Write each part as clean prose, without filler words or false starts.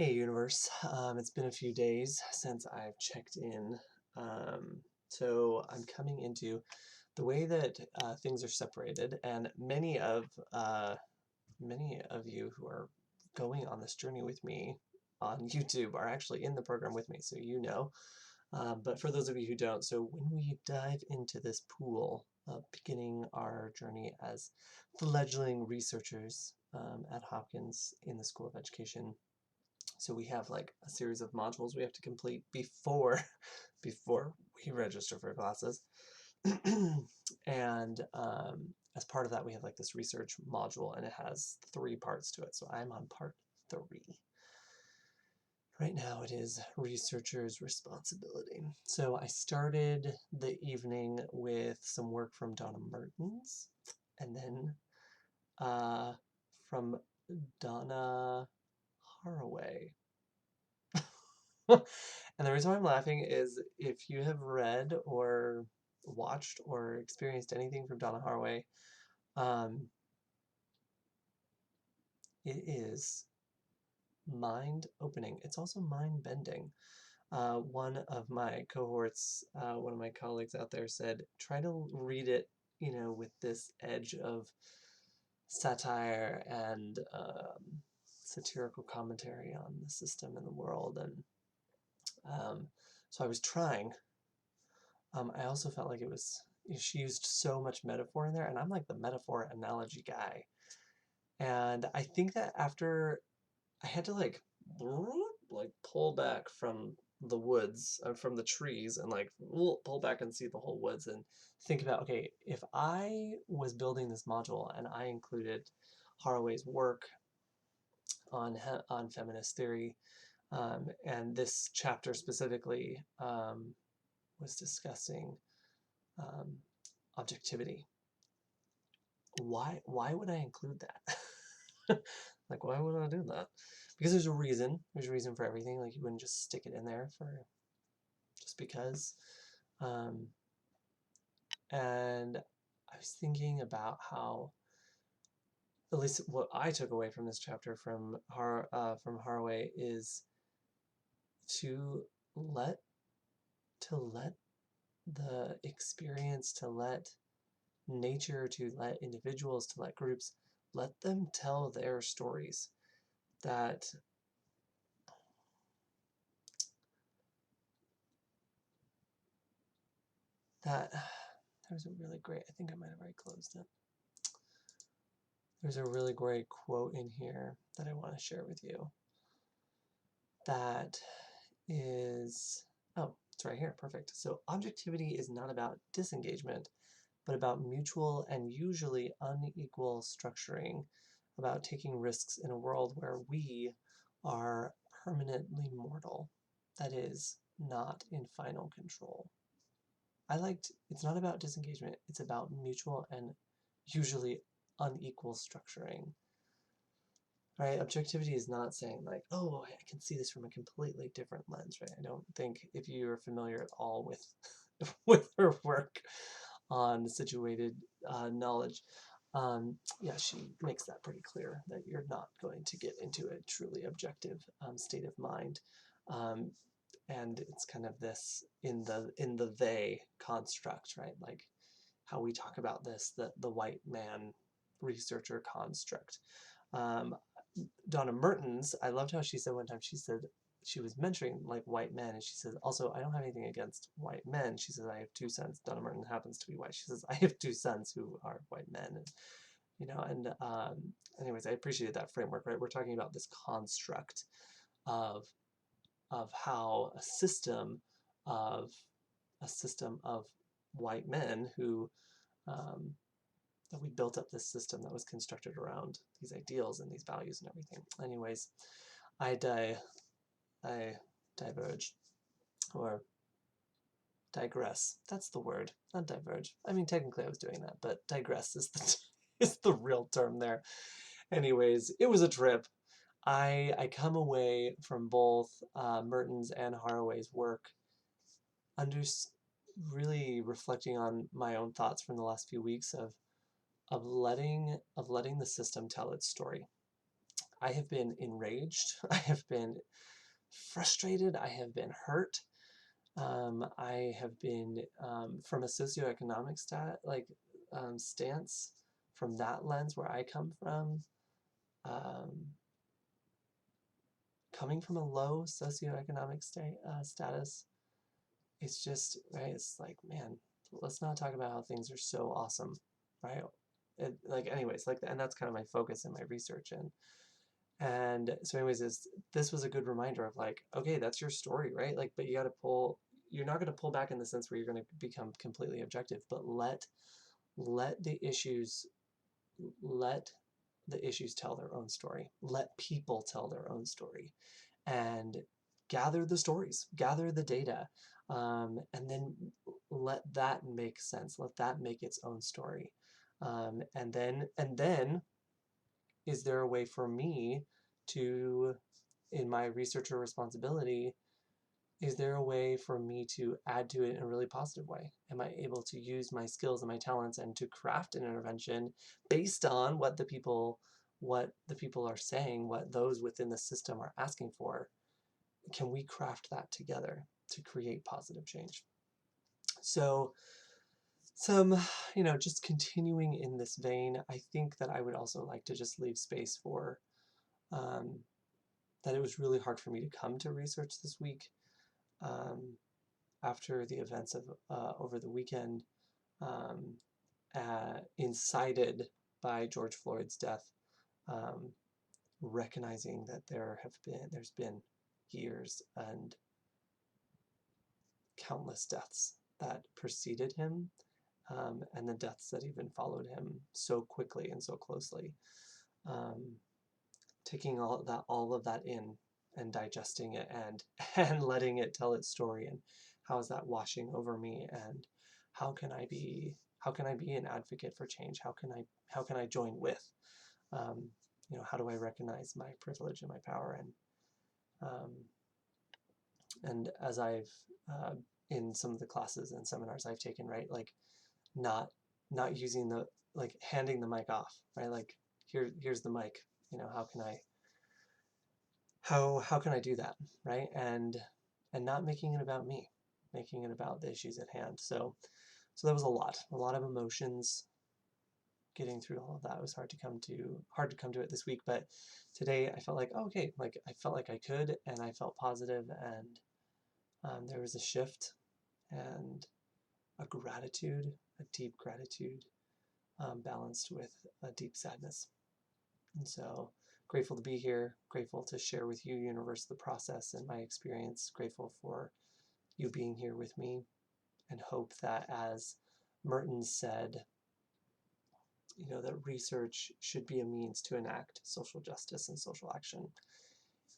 Hey universe, it's been a few days since I've checked in. So I'm coming into the way that things are separated, and many of you who are going on this journey with me on YouTube are actually in the program with me, so you know. But for those of you who don't, so when we dive into this pool, beginning our journey as fledgling researchers at Hopkins in the School of Education. So we have like a series of modules we have to complete before before we register for classes. And as part of that, we have like this research module, and it has 3 parts to it. So I'm on part 3. Right now it is researcher's responsibility. So I started the evening with some work from Donna Mertens, and then from Donna Haraway. And the reason why I'm laughing is if you have read or watched or experienced anything from Donna Haraway, um, it is mind-opening. It's also mind-bending. One of my cohorts, one of my colleagues out there said, try to read it, with this edge of satire and satirical commentary on the system and the world. And so I was trying. I also felt like she used so much metaphor in there, and I'm like the metaphor analogy guy. And I think that after I had to like pull back from the woods, from the trees, and like pull back and see the whole woods and think about, okay, if I was building this module and I included Haraway's work on feminist theory, and this chapter specifically was discussing um, objectivity. Why would I include that? Like, why would I do that? Because there's a reason. There's a reason for everything. Like, you wouldn't just stick it in there for just because. Um, and I was thinking about how, at least what I took away from this chapter from Haraway is to let the experience, to let nature, to let individuals, to let groups, let them tell their stories. That there's a really great, I think I might have already closed it. There's a really great quote in here that I want to share with you. That is, oh, it's right here, perfect. So objectivity is not about disengagement, but about mutual and usually unequal structuring, about taking risks in a world where we are permanently mortal, that is, not in final control. It's not about disengagement, it's about mutual and usually unequal structuring. Right? Objectivity is not saying like, oh, I can see this from a completely different lens, right? I don't think, if you're familiar at all with with her work on situated knowledge, yeah, she makes that pretty clear that you're not going to get into a truly objective state of mind. And it's kind of this in the they construct, right? Like how we talk about this, the white man researcher construct. Um, Donna Mertens, I loved how she said one time, she said she was mentoring like white men, and she says, also, I don't have anything against white men. She says, I have 2 sons. Donna Mertens happens to be white. She says, I have 2 sons who are white men. And anyways, I appreciated that framework, right? We're talking about this construct of how a system of white men who that we built up this system that was constructed around these ideals and these values and everything. Anyways, I diverge, or digress. That's the word, not diverge. I mean, technically I was doing that, but digress is the is the real term there. Anyways, it was a trip. I come away from both Mertens and Haraway's work really reflecting on my own thoughts from the last few weeks of letting the system tell its story. I have been enraged, I have been frustrated, I have been hurt. I have been, from a socioeconomic stance, from that lens where I come from, um, coming from a low socioeconomic status, it's just, right, it's like, man, let's not talk about how things are so awesome, right? Anyways, and that's kind of my focus in my research. And so anyways, this was a good reminder of like, okay, that's your story, right? Like, but you're not going to pull back in the sense where you're going to become completely objective, but let the issues, let the issues tell their own story. Let people tell their own story, and gather the stories, gather the data, and then let that make sense. Let that make its own story. And then, is there a way for me to, in my researcher responsibility, is there a way for me to add to it in a really positive way? Am I able to use my skills and my talents and to craft an intervention based on what the people are saying, what those within the system are asking for? Can we craft that together to create positive change? So just continuing in this vein, I think that I would also like to just leave space for that it was really hard for me to come to research this week. After the events of over the weekend, incited by George Floyd's death, recognizing that there's been years and countless deaths that preceded him, and the deaths that even followed him so quickly and so closely. Taking all of that in and digesting it and letting it tell its story, and how is that washing over me, and how can I be an advocate for change? How can I join with? How do I recognize my privilege and my power? And as I've in some of the classes and seminars I've taken, right, like not using handing the mic off, right? Like here's the mic. How can I do that, right? And not making it about me, making it about the issues at hand. So that was a lot of emotions. Getting through all of that was hard to come to it this week, but today I felt like, oh, okay, like I felt like I could, and I felt positive, and there was a shift and a deep gratitude, balanced with a deep sadness. And so grateful to be here, grateful to share with you, universe, the process and my experience, grateful for you being here with me, and hope that, as Mertens said, that research should be a means to enact social justice and social action.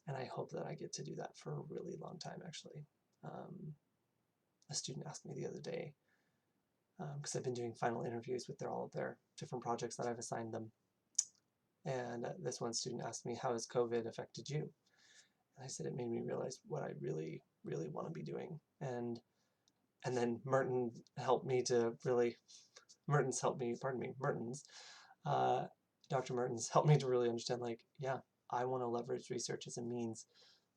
And I hope that I get to do that for a really long time, actually. A student asked me the other day, because I've been doing final interviews with all of their different projects that I've assigned them. And this one student asked me, how has COVID affected you? And I said, it made me realize what I really, really want to be doing. And then Mertens helped me, Dr. Mertens helped me to really understand, like, yeah, I want to leverage research as a means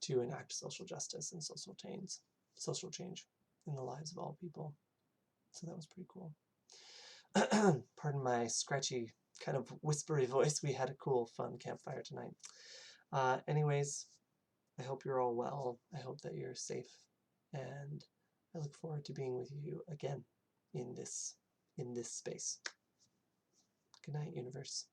to enact social justice and social change in the lives of all people. So that was pretty cool. Pardon my scratchy, kind of whispery voice. We had a cool, fun campfire tonight. Anyways, I hope you're all well. I hope that you're safe, and I look forward to being with you again in this space. Good night, universe.